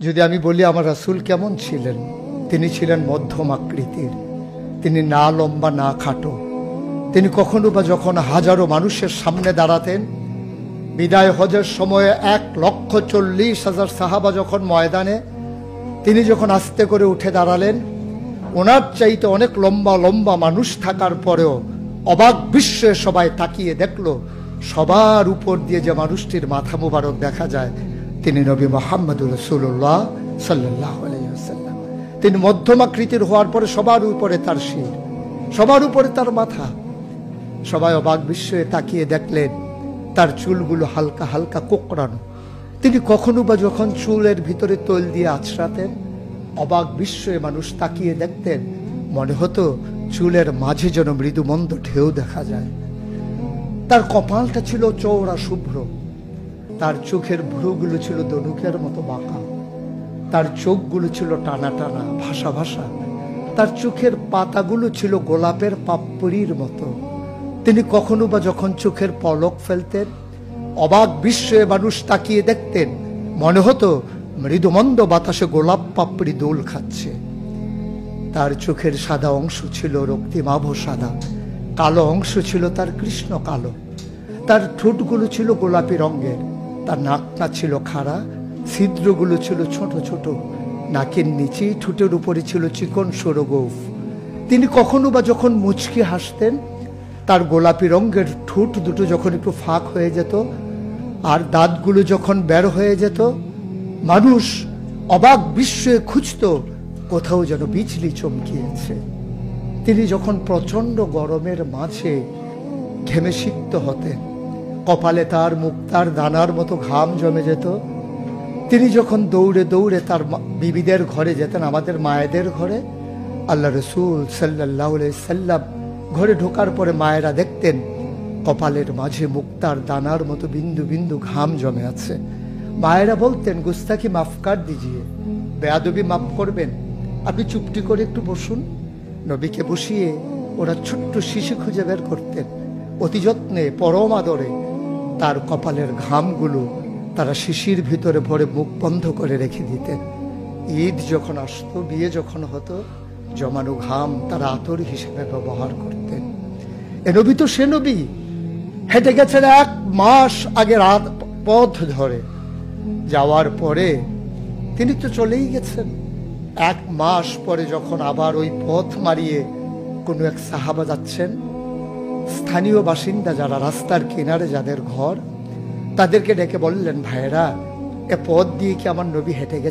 যদি আমি বলি আমার রাসূল কেমন ছিলেন, তিনি ছিলেন মধ্যম আকৃতির। তিনি না লম্বা না খাটো। তিনি কখনো বা যখন হাজারো মানুষের সামনে দাঁড়াতেন, বিদায় হজের সময়ে 1,40,000 সাহাবা যখন ময়দানে, তিনি যখন আস্তে করে উঠে দাঁড়ালেন, ওনার চাইতে অনেক লম্বা লম্বা মানুষ থাকার পরেও অবাক বিস্ময়ে সবাই তাকিয়ে দেখলো, সবার উপর দিয়ে যে মানুষটির মাথা মুবারক দেখা যায়, তিনি নবী মুহাম্মদুর রাসূলুল্লাহ সাল্লাল্লাহু আলাইহি ওয়াসাল্লাম। তিনি মধ্যম আকৃতির হওয়ার পরে সবার উপরে তার শির, সবার উপরে তার মাথা। সবাই অবাক বিস্ময়ে তাকিয়ে দেখলেন তার চুলগুলো হালকা হালকা কোঁকড়ানো। তিনি কখনো বা যখন চুলের ভিতরে তৈল দিয়ে আছড়াতেন, অবাক বিস্ময়ে মানুষ তাকিয়ে দেখতেন, মনে হতো চুলের মাঝে যেন মৃদুমন্দ ঢেউ দেখা যায়। তার কপালটা ছিল চওড়া শুভ্র, তার চোখের ভ্রুগুলো ছিল ধনুকের মতো বাঁকা, তার চোখগুলো ছিল টানা টানা ভাসা ভাসা, তার চোখের পাতাগুলো ছিল গোলাপের পাপড়ির মতো। তিনি কখনো বা যখন চোখের পলক ফেলতেন, অবাক বিস্ময়ে মানুষ তাকিয়ে দেখতেন, মনে হতো মৃদুমন্দ বাতাসে গোলাপ পাপড়ি দোল খাচ্ছে। তার চোখের সাদা অংশ ছিল রক্তিমাভ সাদা, কালো অংশ ছিল তার কৃষ্ণ কালো। তার ঠোঁটগুলো ছিল গোলাপি রঙের, তার নাকটা ছিল খাড়া, ছিদ্রগুলো ছিল ছোট ছোট, নাকের নিচে ঠোঁটের উপরে ছিল চিকন সরু গোঁফ। তিনি কখনো বা যখন মুচকি হাসতেন, তার গোলাপি রঙের ঠোঁট দুটো যখন একটু ফাঁক হয়ে যেত আর দাঁতগুলো যখন বের হয়ে যেত, মানুষ অবাক বিস্ময়ে খুঁজত কোথাও যেন বিজলি চমকিয়েছে। তিনি যখন প্রচন্ড গরমের মাঝে ঘেমে সিক্ত হতেন, কপালে তার মুক্তার দানার মতো ঘাম জমে যেত। তিনি যখন দৌড়ে দৌড়ে তার বিবিদের ঘরে যেতেন, আমাদের মায়েদের ঘরে, আল্লাহ রাসূল সাল্লাল্লাহু আলাইহি সাল্লাম ঘরে ঢোকার পরে মায়েরা দেখতেন কপালের মাঝে মুক্তার দানার মতো বিন্দু বিন্দু ঘাম জমে আছে। মায়েরা বলতেন, গুস্তাখি মাফ কর দিজিয়ে, বেয়াদবি মাফ করবেন, আপনি চুপটি করে একটু বসুন। নবীকে বসিয়ে ওরা ছোট্ট শিশু খুঁজে বের করতেন, অতি যত্নে পরম আদরে তার কপালের ঘামগুলো তারা শিশির ভিতরে ভরে মুখ বন্ধ করে রেখে দিতেন। ঈদ যখন আসতো, বিয়ে যখন হতো, জমানো ঘাম তারা আতর হিসেবে ব্যবহার করতেন। এ নবী তো সে নবী, হেঁটে গেছেন 1 মাস আগে রাত পথ ধরে, যাওয়ার পরে তিনি তো চলেই গেছেন। 1 মাস পরে যখন আবার ওই পথ মারিয়ে কোনো এক সাহাবা যাচ্ছেন, স্থানীয় বাসিন্দা যারা রাস্তার কিনারে যাদের ঘর, তাদেরকে ডেকে বললেন, ভাইরা, এ পথ দিয়ে কি আমার নবী হেঁটে গেছেন?